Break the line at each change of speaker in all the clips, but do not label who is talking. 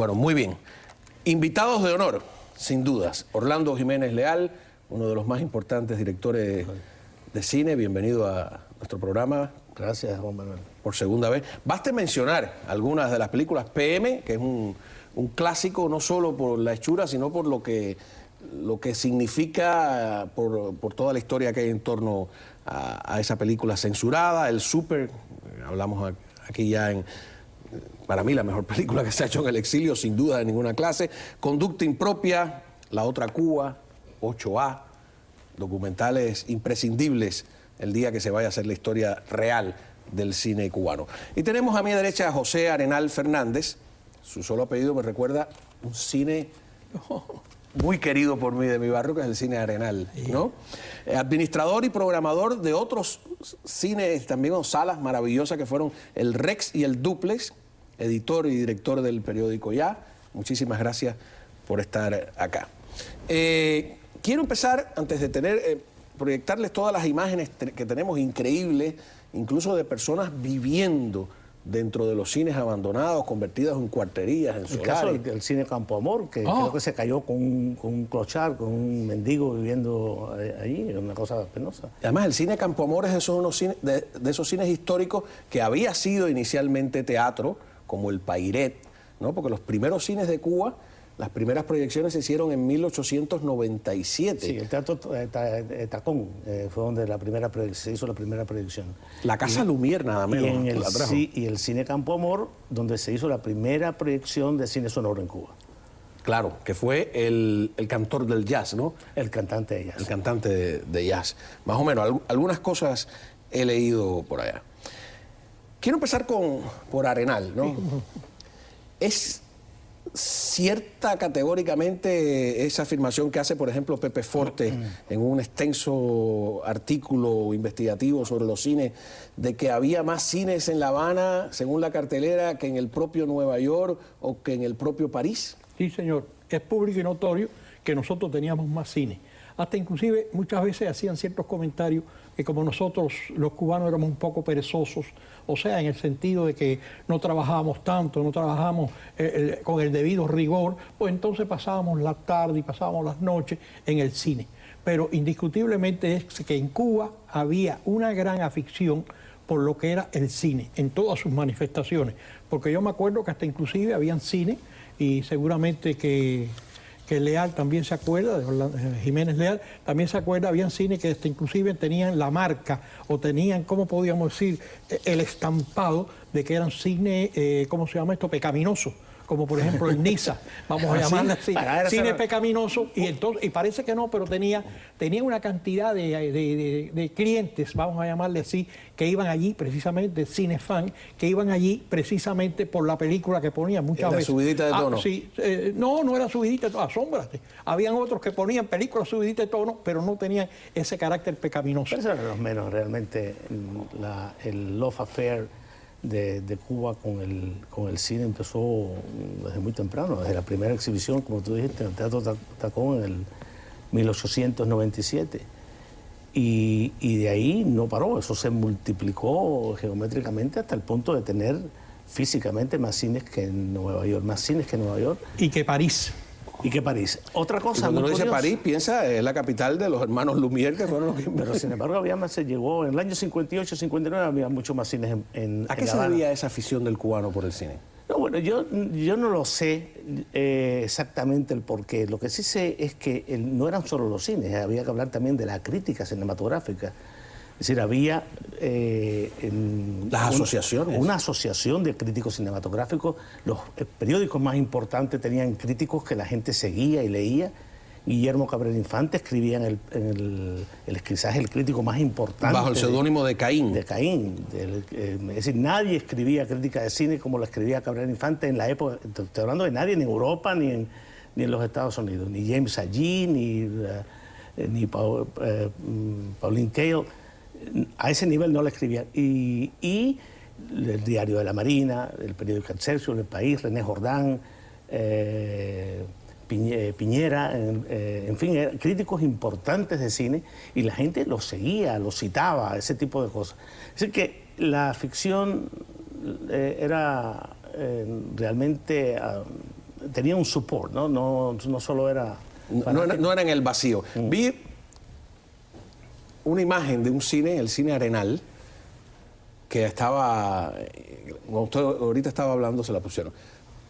Bueno, muy bien. Invitados de honor, sin dudas. Orlando Jiménez Leal, uno de los más importantes directores de cine. Bienvenido a nuestro programa.
Gracias, Juan Manuel.
Por segunda vez. Baste mencionar algunas de las películas. PM, que es un clásico no solo por la hechura, sino por lo que significa por toda la historia que hay en torno a esa película censurada. El Súper, hablamos aquí ya para mí la mejor película que se ha hecho en el exilio, sin duda de ninguna clase. Conducta Impropia, La Otra Cuba, 8A, documentales imprescindibles el día que se vaya a hacer la historia real del cine cubano. Y tenemos a mi derecha a José Arenal Fernández. Su solo apellido me recuerda un cine muy querido por mí de mi barrio, que es el cine Arenal, ¿no? Administrador y programador de otros cines también, o salas maravillosas que fueron el Rex y el Duplex, editor y director del periódico Ya. Muchísimas gracias por estar acá. Quiero empezar, antes de proyectarles todas las imágenes que tenemos increíbles, incluso de personas viviendo dentro de los cines abandonados, convertidos en cuarterías, en solares.
El caso del cine Campo Amor, que creo que se cayó con un clochard, con un mendigo viviendo allí, es una cosa penosa.
Además, el cine Campo Amor es de esos cines históricos que había sido inicialmente teatro, como el Pairet, ¿no? Porque los primeros cines de Cuba, las primeras proyecciones se hicieron en 1897.
Sí, el Teatro Tacón fue donde se hizo la primera proyección.
La Casa Lumière, nada menos.
Y el Cine Campo Amor, donde se hizo la primera proyección de cine sonoro en Cuba.
Claro, que fue el cantor del jazz, ¿no?
El cantante de jazz.
El cantante de jazz. Más o menos, algunas cosas he leído por allá. Quiero empezar por Arenal, ¿no? Es cierta categóricamente esa afirmación que hace, por ejemplo, Pepe Forte en un extenso artículo investigativo sobre los cines, de que había más cines en La Habana, según la cartelera, que en el propio Nueva York o que en el propio París.
Sí, señor. Es público y notorio que nosotros teníamos más cine. Hasta inclusive muchas veces hacían ciertos comentarios que como nosotros los cubanos éramos un poco perezosos, o sea, en el sentido de que no trabajábamos tanto, no trabajábamos con el debido rigor, pues entonces pasábamos la tarde y pasábamos las noches en el cine. Pero indiscutiblemente es que en Cuba había una gran afición por lo que era el cine, en todas sus manifestaciones. Porque yo me acuerdo que hasta inclusive habían cine, y seguramente que Leal también se acuerda, Jiménez Leal también se acuerda, habían cines que hasta inclusive tenían la marca o tenían, ¿cómo podríamos decir?, el estampado de que eran cine, ¿cómo se llama esto?, pecaminoso, como por ejemplo el Niza, vamos a llamarle así, cine pecaminoso, y parece que no, pero tenía una cantidad de clientes, vamos a llamarle así, que iban allí precisamente, cinefan, que iban allí precisamente por la película que ponían muchas veces.
¿Subidita de tono?
Sí, no era subidita de tono, asómbrate. Habían otros que ponían películas subidita de tono, pero no tenían ese carácter pecaminoso.
Pero eso era los menos, realmente, el love affair de Cuba con el cine empezó desde muy temprano, desde la primera exhibición, como tú dijiste, en el Teatro Tacón en el 1897. Y de ahí no paró, eso se multiplicó geométricamente hasta el punto de tener físicamente más cines que en Nueva York,
Y que París.
Y que París. Otra cosa
cuando
muy
uno dice
curiosa,
París, piensa es la capital de los hermanos Lumière, que fueron los que...
Pero sin embargo había más, se llegó en el año 58, 59 había mucho más cines en
¿A qué se debía esa afición del cubano por el cine?
No, bueno, yo no lo sé exactamente el porqué. Lo que sí sé es que no eran solo los cines, había que hablar también de la crítica cinematográfica. Es decir, había
las asociaciones.
Una asociación de críticos cinematográficos. Los periódicos más importantes tenían críticos que la gente seguía y leía. Guillermo Cabrera Infante escribía quizás el crítico más importante.
Bajo el seudónimo de Caín.
De Caín. Es decir, nadie escribía crítica de cine como la escribía Cabrera Infante en la época. Estoy hablando de nadie, ni en Europa, ni en los Estados Unidos. Ni James Agee, ni Pauline Kael. A ese nivel no la escribía. Y el Diario de la Marina, el periódico Excelsior, El País, René Jordán, Piñera, en fin, críticos importantes de cine, y la gente los seguía, los citaba, ese tipo de cosas. Es decir, que la ficción era realmente tenía un support, ¿no? No solo era...
No era en el vacío. Vi una imagen de un cine, el cine Arenal, que estaba, cuando usted ahorita estaba hablando se la pusieron.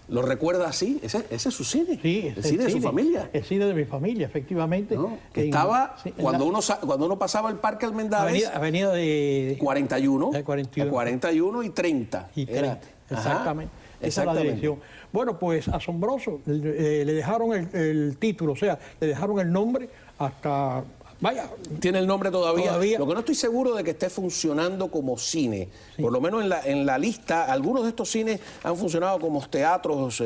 ¿Lo recuerda así? ¿Ese es su cine?
Sí,
el cine de su familia.
El cine de mi familia, efectivamente.
¿No? Que estaba, cuando uno pasaba el Parque Almendares,
avenida de
41,
de 41.
41 y 30.
Y 30,
Era.
exactamente.
Ajá,
Esa es la dirección. Bueno, pues asombroso. Le dejaron el título, o sea, le dejaron el nombre hasta... Vaya.
Tiene el nombre todavía.
Todavía.
Lo que no estoy seguro de que esté funcionando como cine. Sí. Por lo menos en la lista, algunos de estos cines han funcionado como teatros.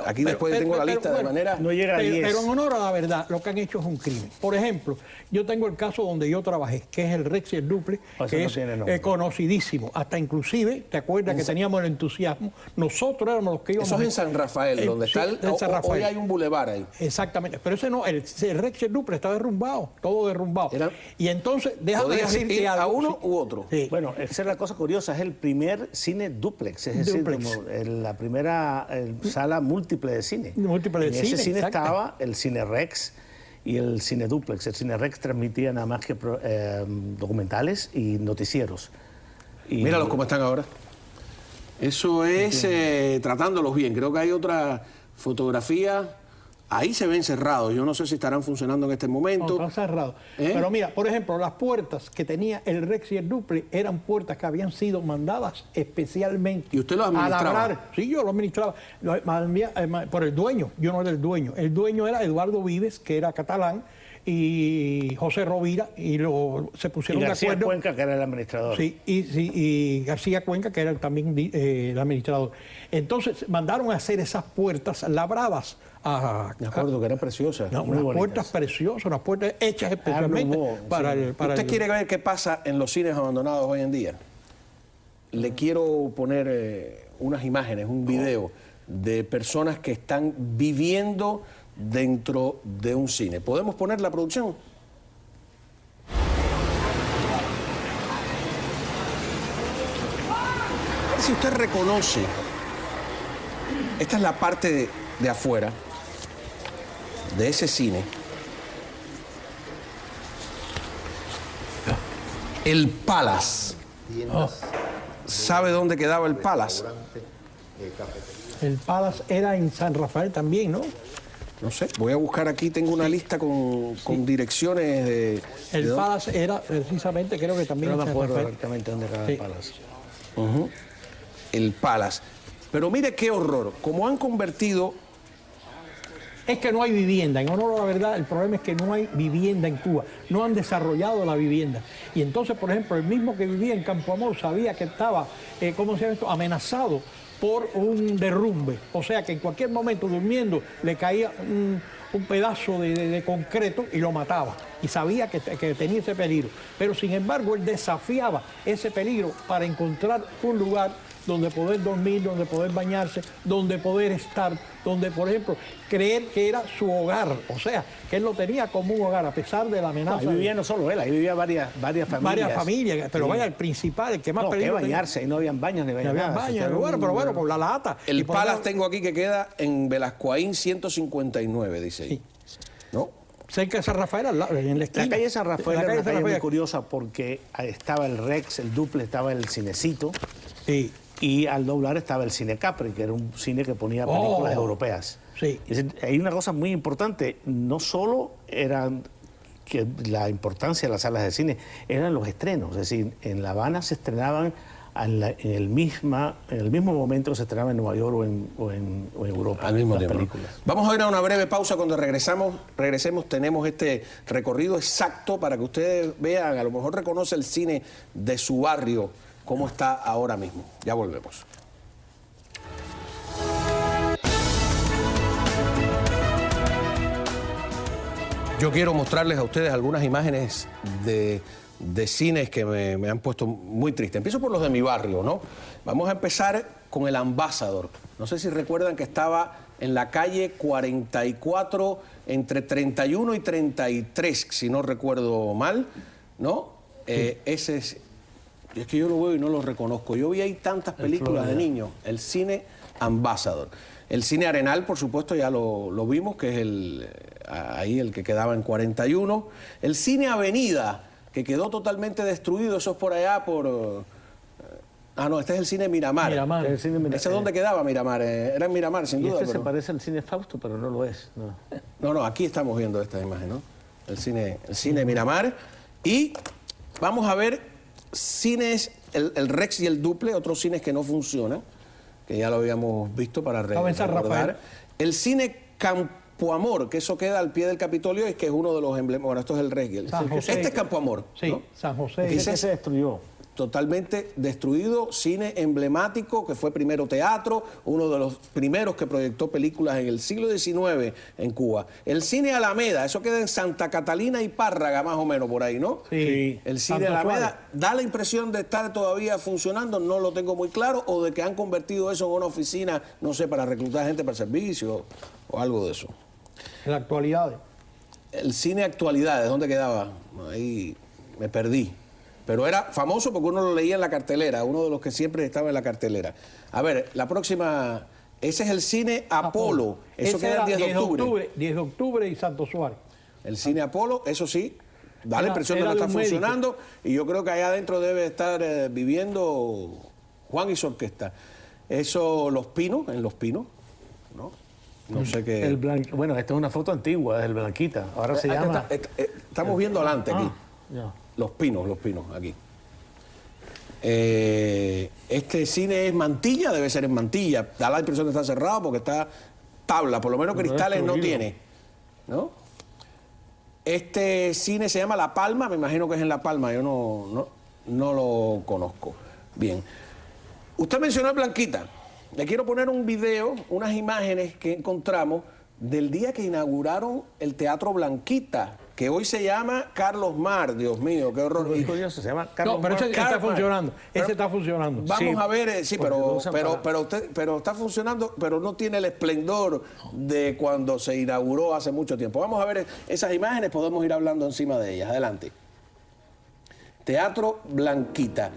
Aquí después tengo la lista de manera...
No llega a 10.
Pero en honor a la verdad, lo que han hecho es un crimen. Por ejemplo, yo tengo el caso donde yo trabajé, que es el Rex y el Duple, que es conocidísimo. Hasta inclusive, ¿te acuerdas que teníamos el entusiasmo? Nosotros éramos los que íbamos...
Eso es en San Rafael, donde está el... San Rafael. Hoy hay un bulevar ahí.
Exactamente. Pero ese no, el Rex y el Duple está derrumbado, todo derrumbado. Y entonces, déjame decirte algo.
¿A uno u otro?
Sí. Bueno, esa es la cosa curiosa, es el primer cine dúplex, es decir, como la primera sala múltiple de cine.
Múltiple de cine,
ese cine
exacto.
estaba el Cine Rex y el Cine Dúplex. El Cine Rex transmitía nada más que documentales y noticieros. Y
míralos cómo están ahora. Eso es tratándolos bien. Creo que hay otra fotografía. Ahí se ven cerrados. Yo no sé si estarán funcionando en este momento.
No, están cerrados. Pero mira, por ejemplo, las puertas que tenía el Rex y el Duple eran puertas que habían sido mandadas especialmente.
¿Y usted lo administraba?
A labrar. Sí, yo lo administraba. Por el dueño. Yo no era el dueño. El dueño era Eduardo Vives, que era catalán, y José Rovira, y se pusieron de acuerdo.
Y García Cuenca, que era el administrador.
Sí, y García Cuenca, que era también el administrador. Entonces mandaron a hacer esas puertas labradas.
Me acuerdo que eran preciosas.
No, unas puertas preciosas, unas puertas hechas especialmente para el...
¿Usted quiere ver qué pasa en los cines abandonados hoy en día? Le quiero poner unas imágenes, un video de personas que están viviendo dentro de un cine. ¿Podemos poner la producción? A ver si usted reconoce. Esta es la parte de afuera de ese cine. El Palace. ¿Sabe dónde quedaba el Palace?
El Palace era en San Rafael también, ¿no?
No sé, voy a buscar aquí, tengo una lista con direcciones de...
El Palace era precisamente, creo que también...
No me acuerdo exactamente dónde era el Palace.
El Palace. Pero mire qué horror, como han convertido...
Es que no hay vivienda, en honor a la verdad, el problema es que no hay vivienda en Cuba, no han desarrollado la vivienda. Y entonces, por ejemplo, el mismo que vivía en Campo Amor sabía que estaba, ¿cómo se llama esto?, amenazado por un derrumbe. O sea que en cualquier momento, durmiendo, le caía un pedazo de concreto y lo mataba. Y sabía que tenía ese peligro. Pero sin embargo, él desafiaba ese peligro para encontrar un lugar donde poder dormir, donde poder bañarse, donde poder estar, donde, por ejemplo, creer que era su hogar. O sea, que él lo tenía como un hogar, a pesar de la amenaza.
Ahí vivía no solo él, ahí vivía varias familias.
Varias familias, pero vaya, el principal, el que más peligro
tenía. bañarse, y no habían baños ni
baños. No habían baños, pero bueno, por la lata.
El Palace tengo aquí que queda en Velascoaín 159, dice ahí.
Sí.
¿No?
Cerca de San Rafael, en la esquina.
La calle San Rafael era una calle muy curiosa porque estaba el Rex, el Duple, estaba el Cinecito.
Sí.
Y al doblar estaba el Cine Capri, que era un cine que ponía películas europeas.
Sí.
Hay una cosa muy importante, no solo eran que la importancia de las salas de cine, eran los estrenos. Es decir, en La Habana se estrenaban en el mismo momento que se estrenaba en Nueva York o en Europa.
Al mismo tiempo.
Películas.
Vamos a ir a una breve pausa. Cuando regresemos tenemos este recorrido exacto para que ustedes vean, a lo mejor reconoce el cine de su barrio, cómo está ahora mismo. Ya volvemos. Yo quiero mostrarles a ustedes algunas imágenes de cines que me han puesto muy triste. Empiezo por los de mi barrio, ¿no? Vamos a empezar con el Ambassador. No sé si recuerdan que estaba en la calle 44, entre 31 y 33, si no recuerdo mal, ¿no? Ese es que yo lo veo y no lo reconozco. Yo vi ahí tantas películas de niños. El cine Ambassador. El cine Arenal, por supuesto, ya lo vimos, que es ahí el que quedaba en 41. El cine Avenida, que quedó totalmente destruido, eso es por allá, no, este es el cine Miramar.
Miramar.
El cine
¿Ese es donde quedaba Miramar? Era en Miramar, sin
Y
duda.
este se
pero...
parece al cine Fausto, pero no lo es.
No, aquí estamos viendo esta imagen, ¿no? El cine Miramar. Y vamos a ver cines, el Rex y el Duple, otros cines que no funcionan, que ya lo habíamos visto para recordar. El cine Campo Amor, que eso queda al pie del Capitolio y que es uno de los emblemas. Bueno, esto es el Rex y el... Este es Campo Amor,
sí,
¿no?
San José.
Ese se destruyó.
Totalmente destruido, cine emblemático, que fue primero teatro, uno de los primeros que proyectó películas en el siglo XIX en Cuba. El cine Alameda, eso queda en Santa Catalina y Párraga, más o menos, por ahí, ¿no?
Sí.
El cine Alameda da la impresión de estar todavía funcionando, no lo tengo muy claro, o de que han convertido eso en una oficina, no sé, para reclutar gente para el servicio, o algo de eso.
En la actualidad.
El cine Actualidades, ¿dónde quedaba? Ahí me perdí. Pero era famoso porque uno lo leía en la cartelera, uno de los que siempre estaba en la cartelera. A ver, la próxima, ese es el cine Apolo. Eso queda el 10 de octubre.
10 de octubre y Santo Suárez.
El cine Apolo, eso sí, da la impresión de que no está funcionando. Y yo creo que allá adentro debe estar viviendo Juan y su orquesta. Eso, Los Pinos, en Los Pinos, ¿no? No sé qué...
Bueno, esta es una foto antigua del Blanquita. Ahora se llama...
Estamos viendo adelante aquí.
Ya.
Los Pinos, aquí. Este cine es Mantilla, debe ser en Mantilla. Da la impresión de estar cerrado porque está tabla, por lo menos cristales no tiene, ¿no? Este cine se llama La Palma, me imagino que es en La Palma, yo no lo conozco. Bien. Usted mencionó a Blanquita. Le quiero poner un video, unas imágenes que encontramos del día que inauguraron el Teatro Blanquita, que hoy se llama Carlos Mar. Dios mío, qué horror.
Es curioso, se llama Carlos
Mar. No, pero ese está funcionando.
Ese
está funcionando.
Vamos a ver, sí, pero está funcionando, pero no tiene el esplendor de cuando se inauguró hace mucho tiempo. Vamos a ver esas imágenes, podemos ir hablando encima de ellas. Adelante. Teatro Blanquita.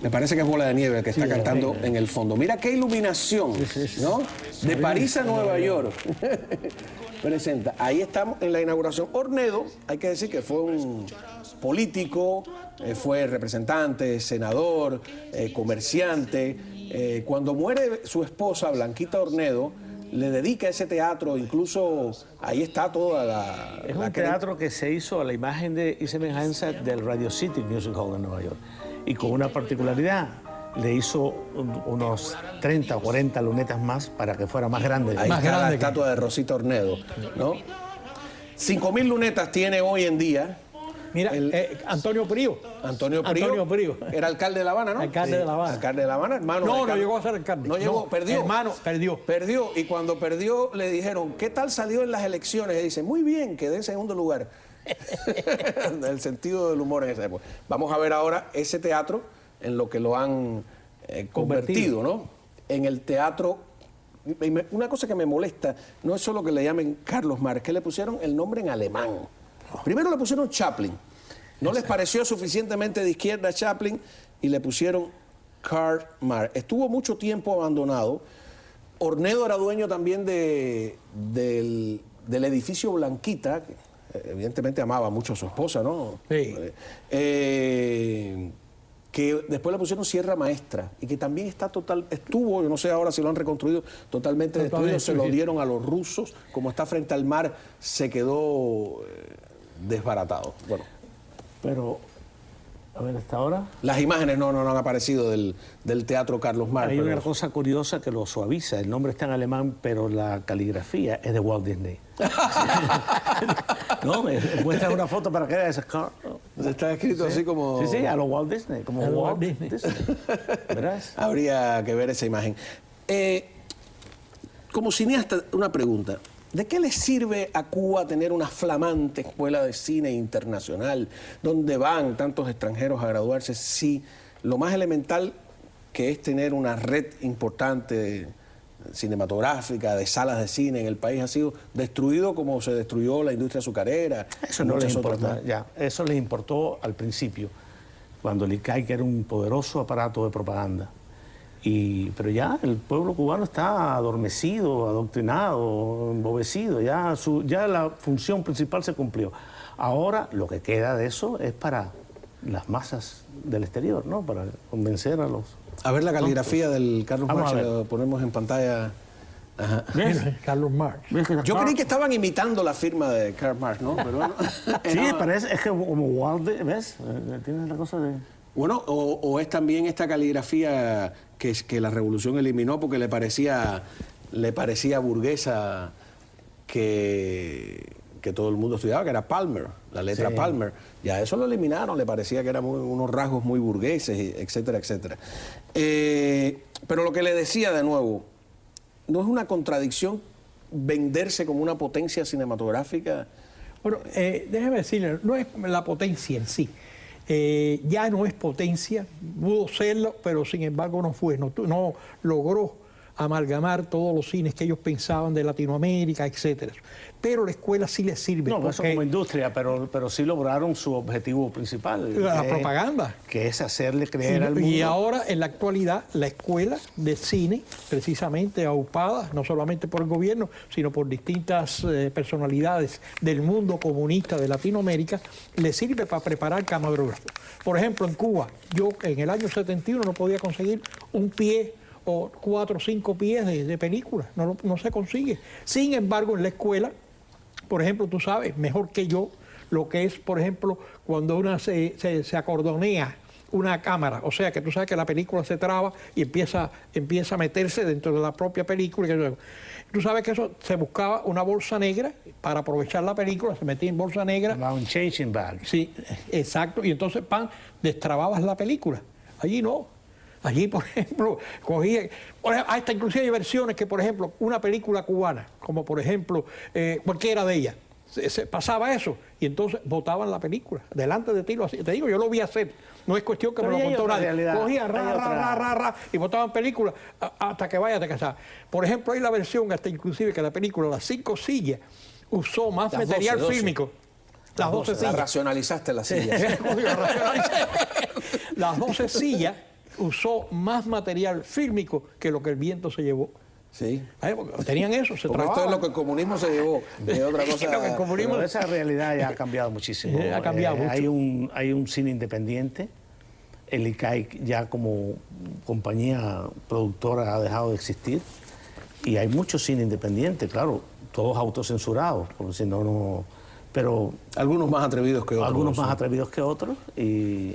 Me parece que es Bola de Nieve el que está cantando en el fondo. Mira qué iluminación, ¿no? De París a Nueva York. Presenta. Ahí estamos en la inauguración. Ornedo, hay que decir que fue un político, fue representante, senador, comerciante. Cuando muere su esposa, Blanquita Ornedo, le dedica ese teatro, incluso ahí está toda la...
Es un teatro que se hizo a la imagen y semejanza del Radio City Music Hall en Nueva York. Y con una particularidad, le hizo unos 30 o 40 lunetas más para que fuera más grande.
Ahí está la estatua de Rosita Ornedo, ¿no? 5.000 lunetas tiene hoy en día.
Mira, Antonio Prío.
Antonio Prío. Era alcalde de La Habana, ¿no?
Alcalde de La Habana.
Alcalde de La Habana, hermano.
No llegó a ser alcalde.
No llegó, perdió.
Hermano, perdió.
Perdió, y cuando perdió le dijeron, ¿qué tal salió en las elecciones? Y dice, muy bien, quedé en segundo lugar. El sentido del humor en esa época. Vamos a ver ahora ese teatro en lo que lo han convertido, ¿no? En el teatro. Una cosa que me molesta no es solo que le llamen Carlos Mar, es que le pusieron el nombre en alemán. Primero le pusieron Chaplin. No les pareció suficientemente de izquierda Chaplin y le pusieron Karl Mar. Estuvo mucho tiempo abandonado. Ornedo era dueño también del edificio Blanquita. Evidentemente amaba mucho a su esposa, ¿no?
Sí.
Que después le pusieron Sierra Maestra y que también estuvo, yo no sé ahora si lo han reconstruido, totalmente destruido, se lo dieron a los rusos, como está frente al mar, se quedó desbaratado. Bueno.
Pero, a ver, hasta ahora...
Las imágenes no han aparecido del Teatro Carlos Mar.
Hay una cosa curiosa que lo suaviza, el nombre está en alemán, pero la caligrafía es de Walt Disney. No, me muestras una foto para que veas ese car.
Está escrito así como...
Sí, a lo Walt Disney, como Walt Disney. ¿Verás?
Habría que ver esa imagen. Como cineasta, una pregunta. ¿De qué le sirve a Cuba tener una flamante escuela de cine internacional donde van tantos extranjeros a graduarse si lo más elemental que es tener una red importante cinematográfica, de salas de cine en el país ha sido destruido como se destruyó la industria azucarera?
Eso no les importa, ya. Eso les importó al principio, cuando el ICAI, que era un poderoso aparato de propaganda. Pero ya el pueblo cubano está adormecido, adoctrinado, embobecido, ya la función principal se cumplió. Ahora lo que queda de eso es para las masas del exterior, ¿no? Para convencer a los...
A ver la caligrafía del Carlos
Vamos
Marx,
a ver.
lo ponemos en pantalla. Ajá.
Mira, Carlos Marx.
Yo creí que estaban imitando la firma de Karl Marx, ¿no? Pero bueno,
Sí,
era-
parece, es que como Walde, ¿ves? Tiene la cosa de...
Bueno, o es también esta caligrafía que la revolución eliminó porque le parecía burguesa que todo el mundo estudiaba, que era Palmer, la letra
Sí.
Palmer. Ya eso lo eliminaron, le parecía que eran unos rasgos muy burgueses, etcétera, etcétera. Pero lo que le decía de nuevo, ¿no es una contradicción venderse como una potencia cinematográfica?
Bueno, déjeme decirle, no es la potencia en sí. Ya no es potencia, pudo serlo, pero sin embargo no fue, no logró amalgamar todos los cines que ellos pensaban de Latinoamérica, etcétera. Pero la escuela sí les sirve.
No, eso
porque
como industria, pero sí lograron su objetivo principal.
la
que-
propaganda.
Que es hacerle creer al mundo.
Y ahora, en la actualidad, la escuela de cine, precisamente aupada, no solamente por el gobierno, sino por distintas personalidades del mundo comunista de Latinoamérica, le sirve para preparar camarógrafos. Por ejemplo, en Cuba, yo en el año 71 no podía conseguir un pie o 4 o 5 pies de película, no se consigue. Sin embargo, en la escuela, por ejemplo, tú sabes mejor que yo lo que es, por ejemplo, cuando una se acordonea una cámara, o sea que tú sabes que la película se traba y empieza a meterse dentro de la propia película. Tú sabes que eso se buscaba una bolsa negra para aprovechar la película, se metía en bolsa negra.
Un changing bag.
Sí, exacto, y entonces, destrababas la película. Allí no. Allí, por ejemplo, hasta inclusive hay versiones que, por ejemplo, una película cubana, como por ejemplo, cualquiera de ellas, se pasaba eso, y entonces botaban la película, delante de ti, te digo, yo lo vi hacer, no es cuestión que
Pero
me lo
ya hay
contó
otra
nadie,
realidad,
cogían,
hay otra.
y botaban películas hasta que vayas a casar. Por ejemplo, hay la versión, hasta inclusive, que la película, Las 5 sillas, usó más
Las
material
12.
fílmico. Las 12
La
sillas.
racionalizaste la silla.
Las 12 sillas usó más material fílmico que lo que el viento se llevó.
Sí.
Porque tenían eso, se
Porque esto es
trabajaban.
lo que el comunismo se llevó. De otra cosa.
Lo que el comunismo-
Pero esa realidad ya ha cambiado muchísimo.
Ha cambiado mucho.
Hay un cine independiente. El ICAI ya como compañía productora ha dejado de existir. Y hay mucho cine independiente, claro, todos autocensurados, porque si no, no... Pero
Algunos más atrevidos que otros.
algunos más atrevidos que otros. Y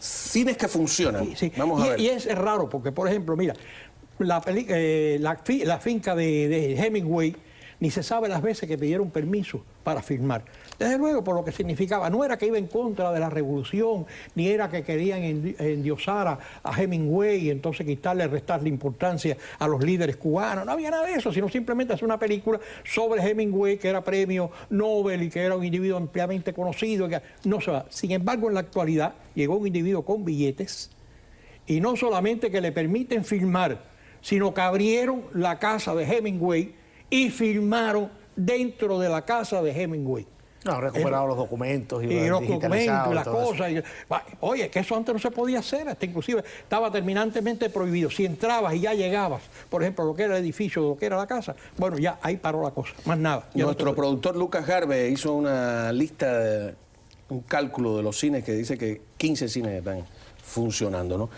Cines que funcionan.
Sí.
Vamos a ver.
Y es raro porque, por ejemplo, mira, la finca de Hemingway, ni se sabe las veces que pidieron permiso para filmar. Desde luego, por lo que significaba, no era que iba en contra de la revolución, ni era que querían endiosar a Hemingway y entonces restarle importancia a los líderes cubanos. No había nada de eso, sino simplemente hacer una película sobre Hemingway, que era premio Nobel y que era un individuo ampliamente conocido. No se va. Sin embargo, en la actualidad llegó un individuo con billetes y no solamente que le permiten filmar, sino que abrieron la casa de Hemingway y filmaron dentro de la casa de Hemingway.
no, han recuperado los documentos
Y los documentos y las
todo eso.
cosas. Oye, que eso antes no se podía hacer, hasta inclusive estaba terminantemente prohibido. Si entrabas y ya llegabas, por ejemplo, lo que era el edificio, lo que era la casa, bueno, ya ahí paró la cosa, más nada. Ya
Nuestro
no te-
productor Lucas Garvey hizo una lista, un cálculo de los cines que dice que 15 cines están funcionando, ¿no?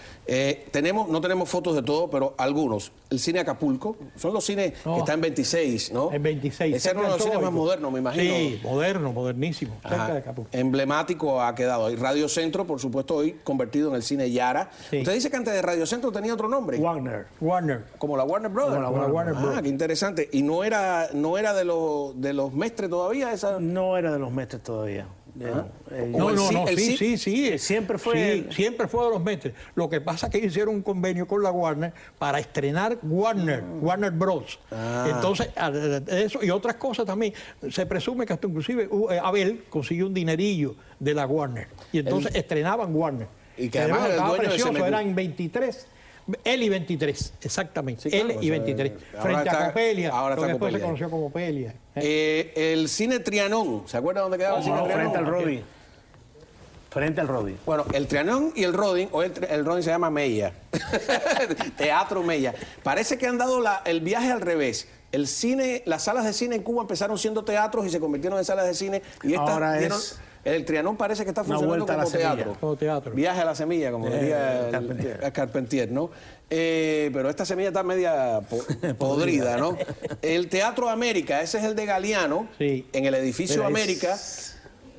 No tenemos fotos de todo, pero algunos. El cine Acapulco, son los cines
No.
que están en 26, ¿no?
En 26.
Ese era uno de los cines más modernos, me imagino.
Sí, modernísimo, cerca
Ajá.
de Acapulco.
Emblemático ha quedado ahí. Radio Centro, por supuesto, hoy convertido en el cine Yara.
Sí.
Usted dice que antes de Radio Centro tenía otro nombre.
Warner.
Como la Warner Brothers.
Como la Warner
Brothers.
Qué interesante. Y no era de los Mestres todavía esa.
No era de los Mestres todavía.
Como el
Sí.
Siempre fue-
Sí, siempre fue de los Mestres. Lo que pasa es que hicieron un convenio con la Warner para estrenar Warner Bros. Entonces, eso y otras cosas también. Se presume que hasta inclusive Abel consiguió un dinerillo de la Warner. Y entonces estrenaban Warner.
Y que además era el
estaba
dueño de
precioso,
CMQ.
eran 23. L y 23, exactamente.
Sí, claro,
L y 23.
ahora
Frente
está-
a Copelia,
ahora
lo
está
que después se
Copelia.
conoció como Pelia.
El cine Trianón, ¿se acuerda dónde quedaba el cine
No,
Trianón?
frente al Rodi. Frente al Rodin.
Bueno, el Trianon y el Rodin, o el Rodin se llama Mella, Teatro Mella. Parece que han dado el viaje al revés. El cine, las salas de cine en Cuba empezaron siendo teatros y se convirtieron en salas de cine. Y
Ahora
el Trianon parece que está funcionando como teatro.
Como teatro.
Viaje a la semilla, como diría Carpentier, ¿no? Pero esta semilla está media podrida, ¿no? El Teatro América, ese es el de Galeano,
sí.
En el edificio América.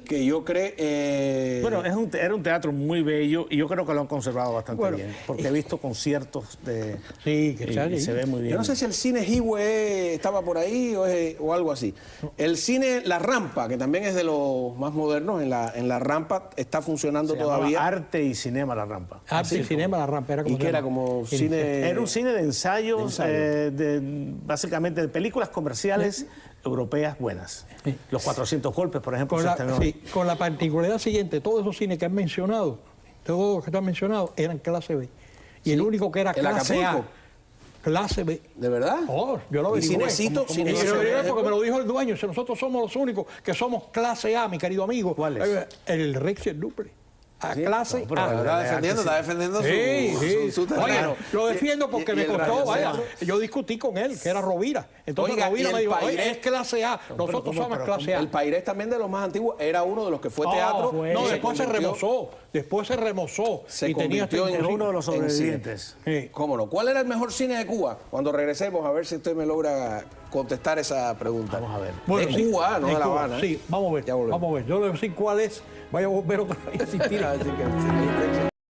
Que yo creo...
Bueno, era un teatro muy bello y yo creo que lo han conservado bastante bien, porque he visto conciertos de...
Sí, que
y se ve muy bien.
Yo no sé si el cine Higüe estaba por ahí o algo así. El cine La Rampa, que también es de los más modernos, en la Rampa está funcionando todavía.
Arte y Cinema La Rampa.
Arte y Cinema La Rampa. Era como
y que era como cine...
Era un cine de ensayos, básicamente de películas comerciales europeas buenas.
Sí.
Los 400 golpes, por ejemplo.
Con la particularidad siguiente, todos esos cines que han mencionado, todos los que han mencionado, eran clase B. Y el único que era clase A, clase B.
¿De verdad?
Oh, yo lo averigué.
Cinecito,
porque me lo dijo el dueño. Si nosotros somos los únicos que somos clase A, mi querido amigo.
¿Cuál es?
El Rex y el Duple. A clase A.
Está defendiendo su terreno.
Oye, lo defiendo porque me costó, vaya. Yo discutí con él, que era Rovira. Entonces Rovira me dijo, oye, es clase A. Nosotros somos clase A.
El Pairés también, de los más antiguos, era uno de los que fue teatro.
No, después se remozó. Después se remozó.
Se convirtió en
uno de los sobrevivientes.
¿Cómo no? ¿Cuál era el mejor cine de Cuba? Cuando regresemos, a ver si usted me logra contestar esa pregunta.
Vamos a ver.
Bueno,
de Cuba, no de La Habana.
Sí, vamos a ver. Vamos a ver. Yo le voy a decir cuál es. Vaya a volver otra vez a insistir.